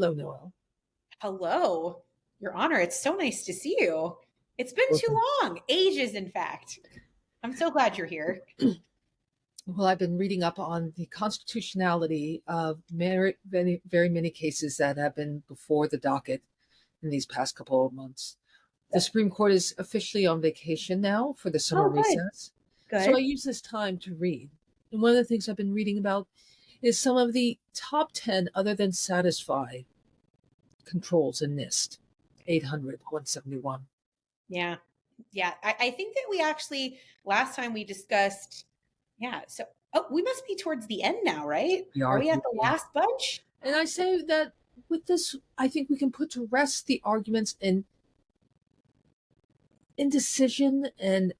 Hello, Noel. Hello, Your Honor. It's so nice to see you. It's been too Welcome. long, ages, in fact. I'm so glad you're here. Well, I've been reading up on the constitutionality of very many cases that have been before the docket in these past couple of months. The Supreme Court is officially on vacation now for the summer Oh, good, recess. So I good. use this time to read. And one of the things I've been reading about is some of the top 10 other than satisfied controls in NIST 800, 171. Yeah, yeah. I think that we actually, last time we discussed, yeah, so, oh, we must be towards the end now, right? We Are are we at through the the end. last bunch? And I say that with this, I think we can put to rest the arguments in indecision and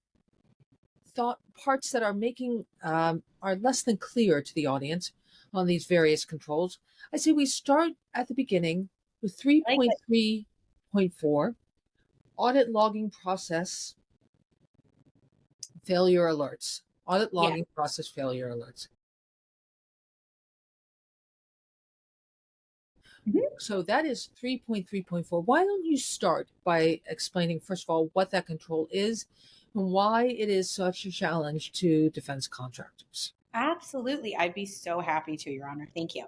thought parts that are making are less than clear to the audience on these various controls. I say we start at the beginning with I like it. 3.3.4 audit logging process failure alerts. Audit Yeah. logging process failure alerts. Mhm. So that is 3.3.4. Why don't you start by explaining, first of all, what that control is and why it is such a challenge to defense contractors? Absolutely. I'd be so happy to, Your Honor. Thank you.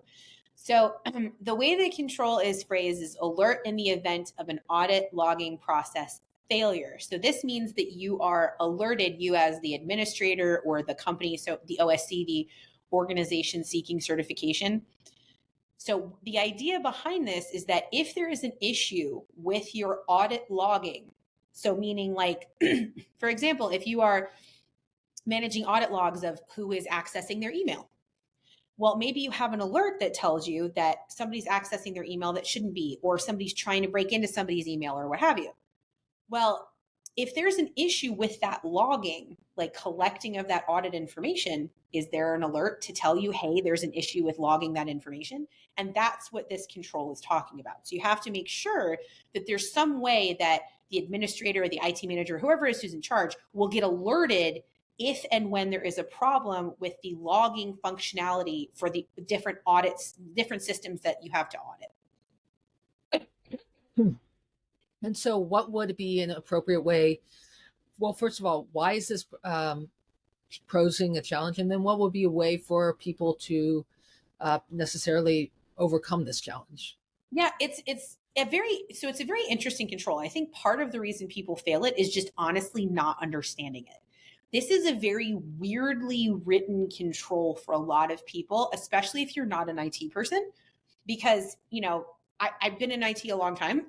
So, the way the control is phrased is alert in the event of an audit logging process failure. So, this means that you are alerted, you as the administrator or the company, so the OSC, the organization seeking certification. So, the idea behind this is that if there is an issue with your audit logging, so meaning like, for example, if you are managing audit logs of who is accessing their email, well, maybe you have an alert that tells you that somebody's accessing their email that shouldn't be, or somebody's trying to break into somebody's email or what have you. Well, if there's an issue with that logging, like collecting of that audit information, is there an alert to tell you, hey, there's an issue with logging that information? And that's what this control is talking about. So you have to make sure that there's some way that the administrator or the IT manager, whoever is who's in charge, will get alerted if and when there is a problem with the logging functionality for the different audits, different systems that you have to audit. And so, what would be an appropriate way? Well, first of all, why is this posing a challenge? And then, what would be a way for people to necessarily overcome this challenge? Yeah, it's a very interesting control. I think part of the reason people fail it is just honestly not understanding it. This is a very weirdly written control for a lot of people, especially if you're not an IT person, because I've been in IT a long time,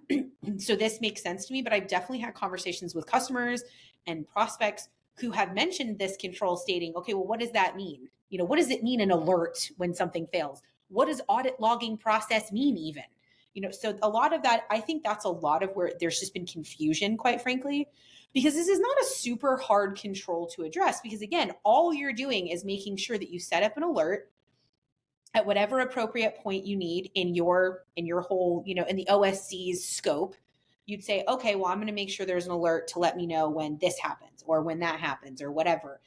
so this makes sense to me. But I've definitely had conversations with customers and prospects who have mentioned this control, stating, "Okay, well, what does that mean? What does it mean an alert when something fails? What does audit logging process mean, even?" So a lot of that, I think that's a lot of where there's just been confusion, quite frankly, because this is not a super hard control to address. Because again, all you're doing is making sure that you set up an alert at whatever appropriate point you need in your whole, in the OSC's scope. You'd say, okay, well, I'm going to make sure there's an alert to let me know when this happens or when that happens or whatever.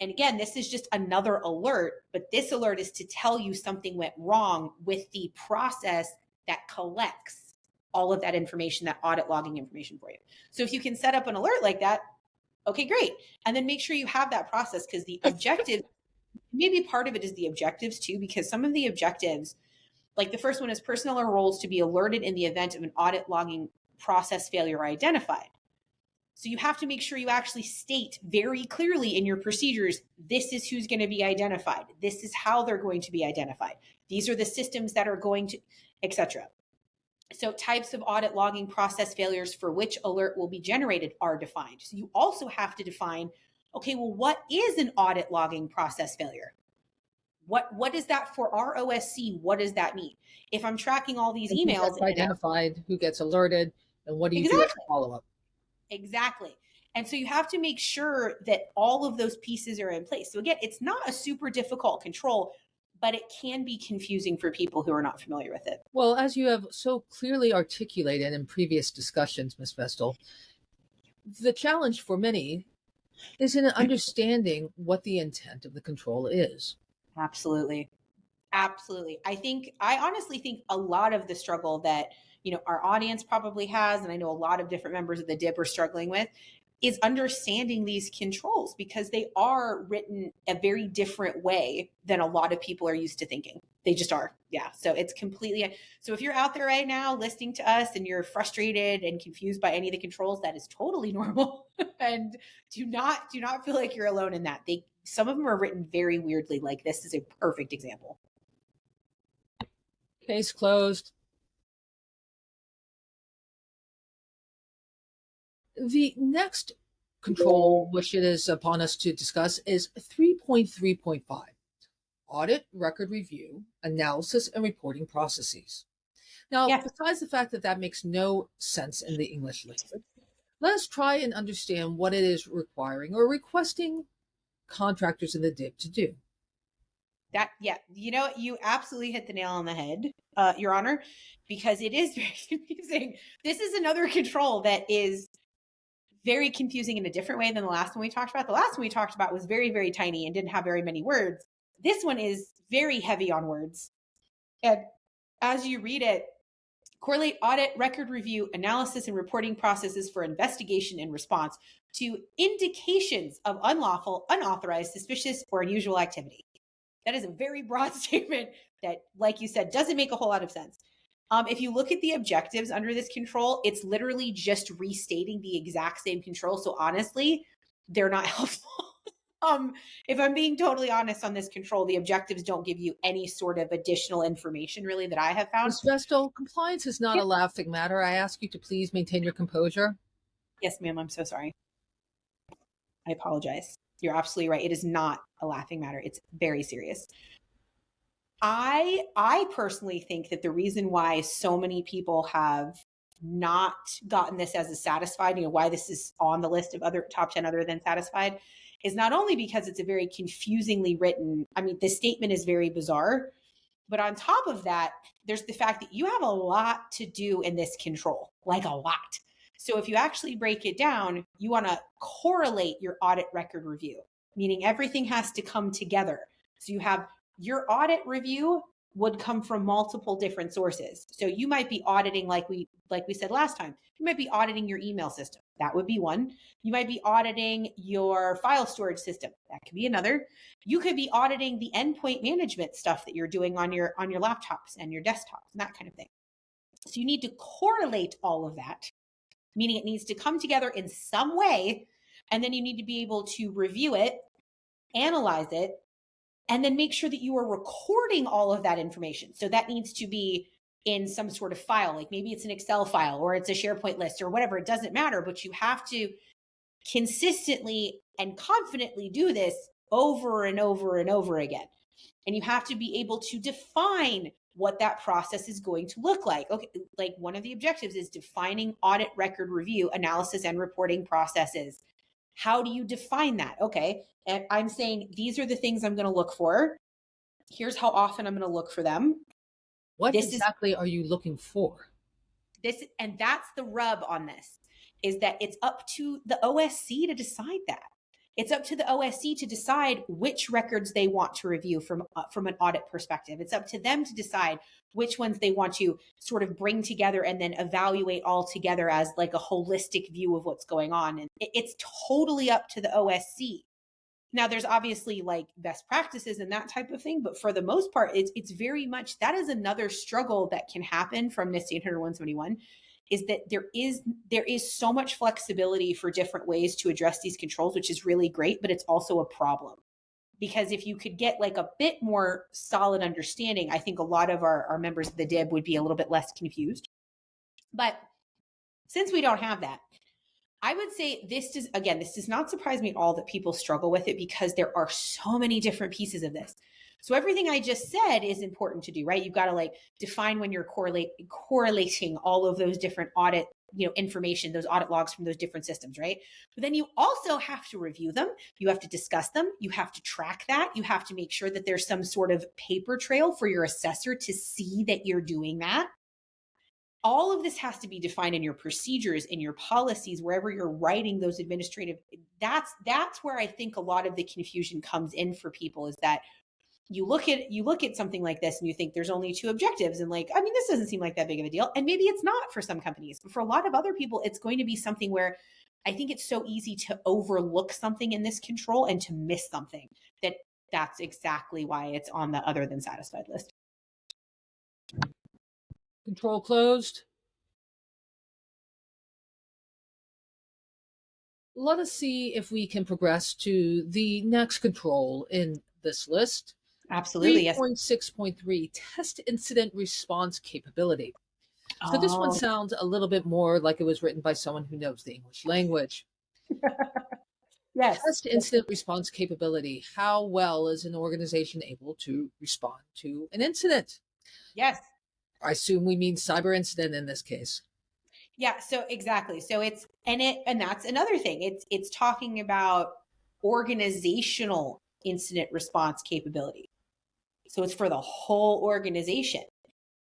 And again, this is just another alert, but this alert is to tell you something went wrong with the process that collects all of that information, that audit logging information for you. So if you can set up an alert like that, okay, great. And then make sure you have that process, because the objective, maybe part of it is the objectives too, because some of the objectives, like the first one is personnel or roles to be alerted in the event of an audit logging process failure identified. So you have to make sure you actually state very clearly in your procedures, this is who's going to be identified. This is how they're going to be identified. These are the systems that are going to, etc. So types of audit logging process failures for which alert will be generated are defined. So you also have to define, okay, well, what is an audit logging process failure? What is that for our OSC? What does that mean? If I'm tracking all these And who emails gets in and out, identified? Who gets alerted? And what do you do as a exactly. follow up? Exactly. And so you have to make sure that all of those pieces are in place. So again, it's not a super difficult control, but it can be confusing for people who are not familiar with it. Well, as you have so clearly articulated in previous discussions, Ms. Vestal, the challenge for many is in understanding what the intent of the control is. Absolutely. Absolutely. I honestly think a lot of the struggle that, our audience probably has, and I know a lot of different members of the DIB are struggling with, is understanding these controls because they are written a very different way than a lot of people are used to thinking. They just are. Yeah. So it's completely, so if you're out there right now listening to us and you're frustrated and confused by any of the controls, that is totally normal. And do not feel like you're alone in that. Some of them are written very weirdly. Like this is a perfect example. Case closed. The next control, which it is upon us to discuss, is 3.3.5, Audit, Record Review, Analysis, and Reporting Processes. Now, besides the fact that that makes no sense in the English language, let us try and understand what it is requiring or requesting contractors in the DIB to do. You absolutely hit the nail on the head, Your Honor, because it is very confusing. This is another control that is very confusing in a different way than the last one we talked about. The last one we talked about was very, very tiny and didn't have very many words. This one is very heavy on words. And as you read it, correlate audit, record review, analysis, and reporting processes for investigation and response to indications of unlawful, unauthorized, suspicious, or unusual activity. That is a very broad statement that, like you said, doesn't make a whole lot of sense. If you look at the objectives under this control, it's literally just restating the exact same control. So honestly, they're not helpful. If I'm being totally honest on this control, the objectives don't give you any sort of additional information really that I have found. Ms. Vestal, compliance is not a laughing matter. I ask you to please maintain your composure. Yes, ma'am. I'm so sorry. I apologize. You're absolutely right. It is not a laughing matter. It's very serious. I personally think that the reason why so many people have not gotten this as a satisfied, why this is on the list of other top 10 other than satisfied, is not only because it's a very confusingly written, the statement is very bizarre, but on top of that, there's the fact that you have a lot to do in this control, like a lot. So if you actually break it down, you want to correlate your audit record review, meaning everything has to come together. So you have your audit review would come from multiple different sources. So you might be auditing, like we said last time, you might be auditing your email system. That would be one. You might be auditing your file storage system. That could be another. You could be auditing the endpoint management stuff that you're doing on your laptops and your desktops and that kind of thing. So you need to correlate all of that, meaning it needs to come together in some way. And then you need to be able to review it, analyze it, and then make sure that you are recording all of that information. So that needs to be in some sort of file, like maybe it's an Excel file or it's a SharePoint list or whatever. It doesn't matter, but you have to consistently and confidently do this over and over and over again. And you have to be able to define what that process is going to look like. Okay, like one of the objectives is defining audit record review, analysis, and reporting processes. How do you define that? Okay, and I'm saying these are the things I'm going to look for. Here's how often I'm going to look for them. What exactly are you looking for? And that's the rub on this, is that it's up to the OSC to decide that. It's up to the OSC to decide which records they want to review from an audit perspective. It's up to them to decide which ones they want to sort of bring together and then evaluate all together as like a holistic view of what's going on. And it's totally up to the OSC. Now, there's obviously like best practices and that type of thing, but for the most part, it's very much, that is another struggle that can happen from NIST 800-171, is that there is so much flexibility for different ways to address these controls, which is really great, but it's also a problem. Because if you could get like a bit more solid understanding, I think a lot of our members of the DIB would be a little bit less confused. But since we don't have that, I would say this does not surprise me at all that people struggle with it, because there are so many different pieces of this. So everything I just said is important to do, right? You've got to like define when you're correlating all of those different audit, information, those audit logs from those different systems, right? But then you also have to review them. You have to discuss them. You have to track that. You have to make sure that there's some sort of paper trail for your assessor to see that you're doing that. All of this has to be defined in your procedures, in your policies, wherever you're writing those administrative. That's where I think a lot of the confusion comes in for people, is that you look at something like this and you think there's only two objectives, and like, I mean, this doesn't seem like that big of a deal. And maybe it's not for some companies, but for a lot of other people, it's going to be something where I think it's so easy to overlook something in this control and to miss something, that's exactly why it's on the other than satisfied list. Control closed. Let us see if we can progress to the next control in this list. Absolutely. Yes. 3.6.3, test incident response capability. So this one Oh, sounds a little bit more like it was written by someone who knows the English language. yes. Test incident response capability. How well is an organization able to respond to an incident? Yes. I assume we mean cyber incident in this case. Yeah, so exactly. So and that's another thing. It's talking about organizational incident response capability. So it's for the whole organization.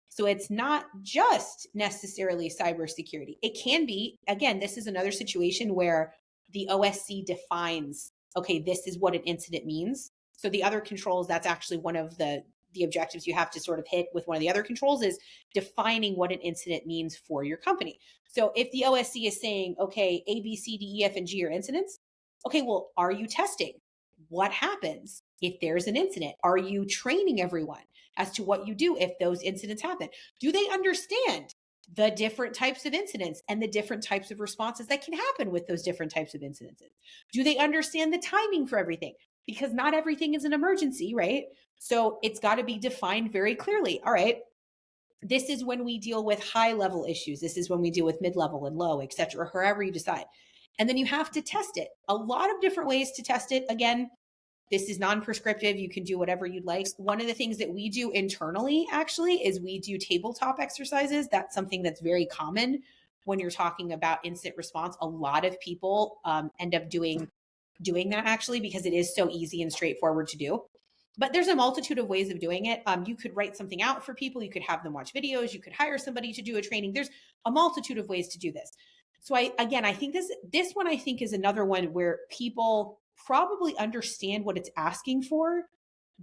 So it's not just necessarily cybersecurity. It can be, again, this is another situation where the OSC defines, okay, this is what an incident means. So the other controls, that's actually one of the objectives you have to sort of hit with one of the other controls, is defining what an incident means for your company. So if the OSC is saying, okay, A, B, C, D, E, F, and G are incidents, okay, well, are you testing? What happens if there's an incident? Are you training everyone as to what you do if those incidents happen? Do they understand the different types of incidents and the different types of responses that can happen with those different types of incidents? Do they understand the timing for everything? Because not everything is an emergency, right? So it's got to be defined very clearly. All right, this is when we deal with high level issues. This is when we deal with mid level and low, et cetera, however you decide. And then you have to test it. A lot of different ways to test it. Again, this is non-prescriptive. You can do whatever you'd like. One of the things that we do internally actually is we do tabletop exercises. That's something that's very common when you're talking about incident response. A lot of people end up doing that actually because it is so easy and straightforward to do. But there's a multitude of ways of doing it. You could write something out for people. You could have them watch videos. You could hire somebody to do a training. There's a multitude of ways to do this. So I think this one I think is another one where people probably understand what it's asking for,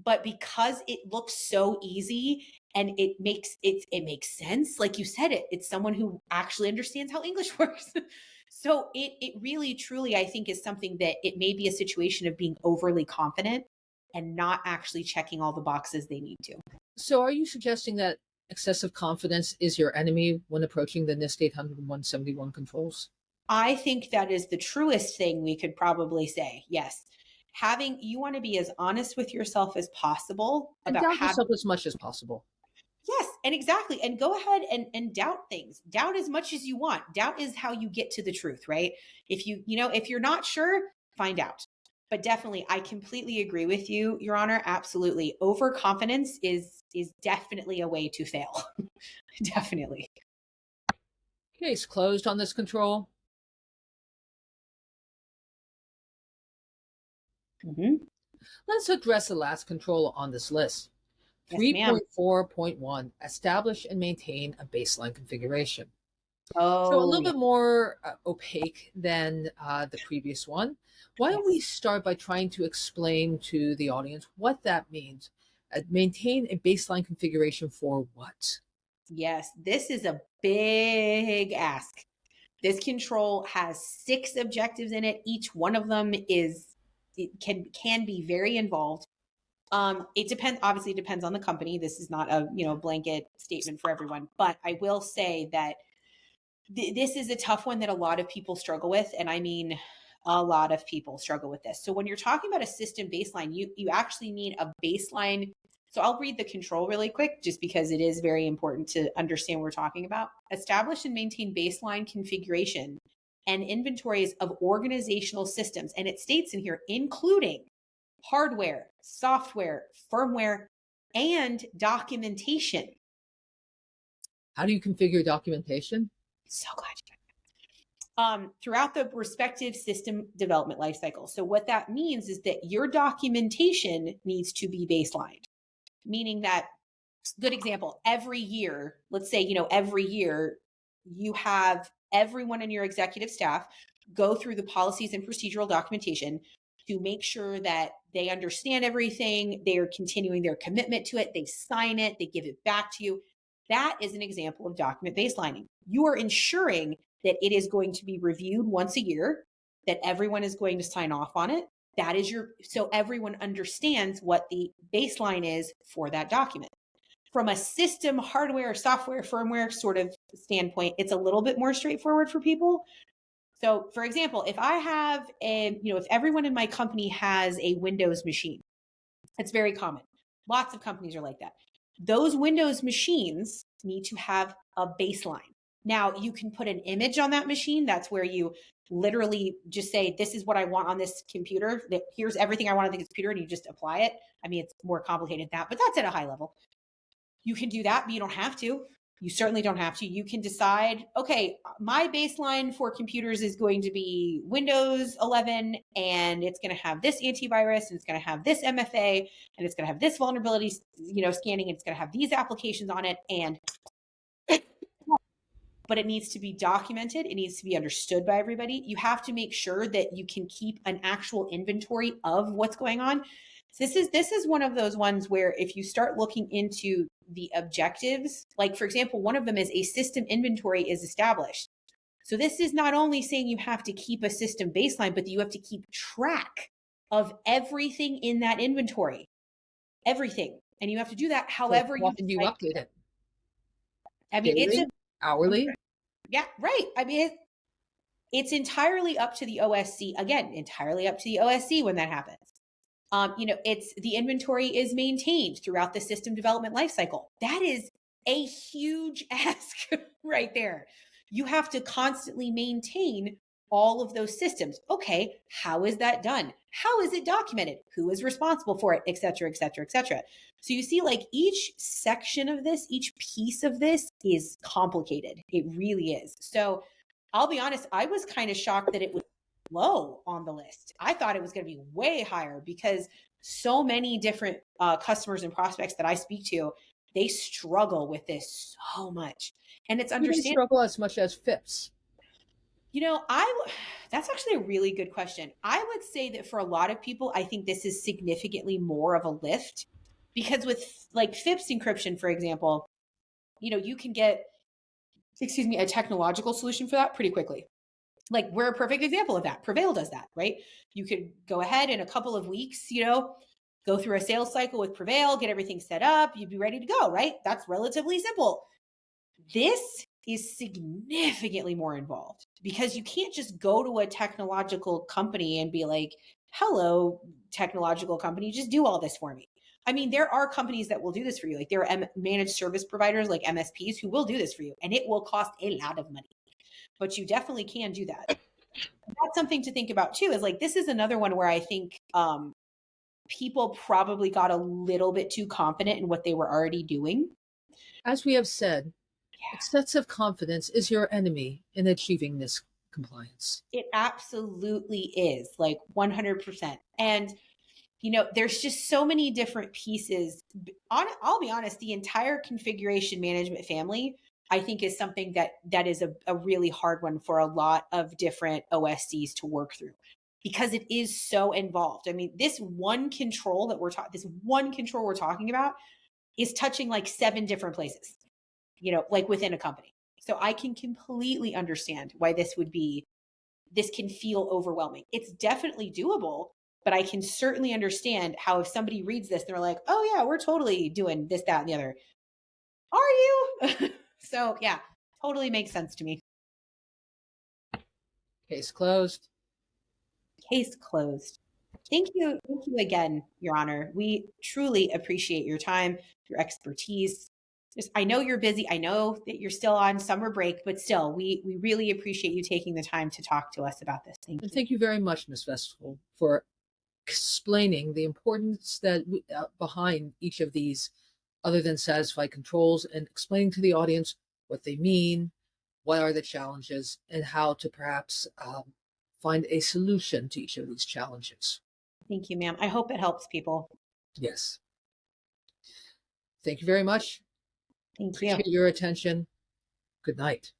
but because it looks so easy and it makes sense, like you said, it's someone who actually understands how English works. So it really truly I think is something that it may be a situation of being overly confident and not actually checking all the boxes they need to. So are you suggesting that excessive confidence is your enemy when approaching the NIST 800-171 controls? I think that is the truest thing we could probably say. Yes. You want to be as honest with yourself as possible And about doubt yourself as much as possible. yes, and exactly. And go ahead and doubt things. Doubt as much as you want. Doubt is how you get to the truth, right? If if you're not sure, find out. But definitely, I completely agree with you, Your Honor. Absolutely. Overconfidence is definitely a way to fail. Definitely. Case closed on this control. Mm-hmm. Let's address the last control on this list. Yes, ma'am. 3.4.1, establish and maintain a baseline configuration. So a Oh, little yeah. bit more opaque than the previous one. Why don't we Yes. start by trying to explain to the audience what that means? Maintain a baseline configuration for what? Yes, this is a big ask. This control has 6 objectives in it. Each one of them can be very involved. It obviously depends on the company. This is not a, blanket statement for everyone, but I will say that this is a tough one that a lot of people struggle with. And I mean, a lot of people struggle with this. So when you're talking about a system baseline, you actually need a baseline. So I'll read the control really quick, just because it is very important to understand what we're talking about. Establish and maintain baseline configuration and inventories of organizational systems. And it states in here, including hardware, software, firmware, and documentation. How do you configure documentation? So glad you throughout the respective system development lifecycle. So what that means is that your documentation needs to be baselined, meaning that, good example, every year, let's say, every year you have everyone in your executive staff go through the policies and procedural documentation to make sure that they understand everything, they are continuing their commitment to it, they sign it, they give it back to you. That is an example of document baselining. You are ensuring that it is going to be reviewed once a year, that everyone is going to sign off on it. That is so everyone understands what the baseline is for that document. From a system, hardware, software, firmware sort of standpoint, it's a little bit more straightforward for people. So for example, if I have if everyone in my company has a Windows machine, it's very common. Lots of companies are like that. Those Windows machines need to have a baseline. Now, you can put an image on that machine. That's where you literally just say, this is what I want on this computer. Here's everything I want on the computer, and you just apply it. I mean, it's more complicated than that, but that's at a high level. You can do that, but you don't have to. You certainly don't have to. You can decide, okay, my baseline for computers is going to be Windows 11, and it's going to have this antivirus, and it's going to have this MFA, and it's going to have this vulnerability, scanning, and it's going to have these applications on it. But it needs to be documented. It needs to be understood by everybody. You have to make sure that you can keep an actual inventory of what's going on. This is one of those ones where if you start looking into the objectives, like for example, one of them is a system inventory is established. So this is not only saying you have to keep a system baseline, but you have to keep track of everything in that inventory, everything. And you have to do that however so often you update it. I mean, daily, hourly. Yeah, right. I mean, it's entirely up to the OSC. Again, entirely up to the OSC when that happens. It's the inventory is maintained throughout the system development lifecycle. That is a huge ask right there. You have to constantly maintain all of those systems. Okay, how is that done? How is it documented? Who is responsible for it, et cetera, et cetera, et cetera. So you see, like each section of this, each piece of this is complicated. It really is. So I'll be honest, I was kind of shocked that it was low on the list. I thought it was going to be way higher because so many different customers and prospects that I speak to, they struggle with this so much. And it's understandable. They struggle as much as FIPS. That's actually a really good question. I would say that for a lot of people, I think this is significantly more of a lift because with like FIPS encryption, for example, you can get, a technological solution for that pretty quickly. Like we're a perfect example of that. Prevail does that, right? You could go ahead in a couple of weeks, go through a sales cycle with Prevail, get everything set up, you'd be ready to go, right? That's relatively simple. This is significantly more involved because you can't just go to a technological company and be like, hello, technological company, just do all this for me. I mean, there are companies that will do this for you. Like there are managed service providers like MSPs who will do this for you, and it will cost a lot of money. But you definitely can do that. That's something to think about too, is like, this is another one where I think people probably got a little bit too confident in what they were already doing. As we have said, excessive confidence is your enemy in achieving this compliance. It absolutely is, like 100%. And, there's just so many different pieces. I'll be honest, the entire configuration management family, I think is something that is a really hard one for a lot of different OSCs to work through because it is so involved. I mean, this one control we're talking about is touching like 7 different places, like within a company. So I can completely understand why this can feel overwhelming. It's definitely doable, but I can certainly understand how if somebody reads this, they're like, oh yeah, we're totally doing this, that, and the other. Are you? So yeah, totally makes sense to me. Case closed. Case closed. Thank you again, Your Honor. We truly appreciate your time, your expertise. I know you're busy. I know that you're still on summer break, but still, we really appreciate you taking the time to talk to us about this. Thank you. And thank you very much, Ms. Vestal, for explaining the importance that behind each of these other than satisfied controls and explaining to the audience what they mean, what are the challenges, and how to perhaps find a solution to each of these challenges. Thank you, ma'am. I hope it helps people. Yes. Thank you very much. Thank you. Appreciate your attention. Good night.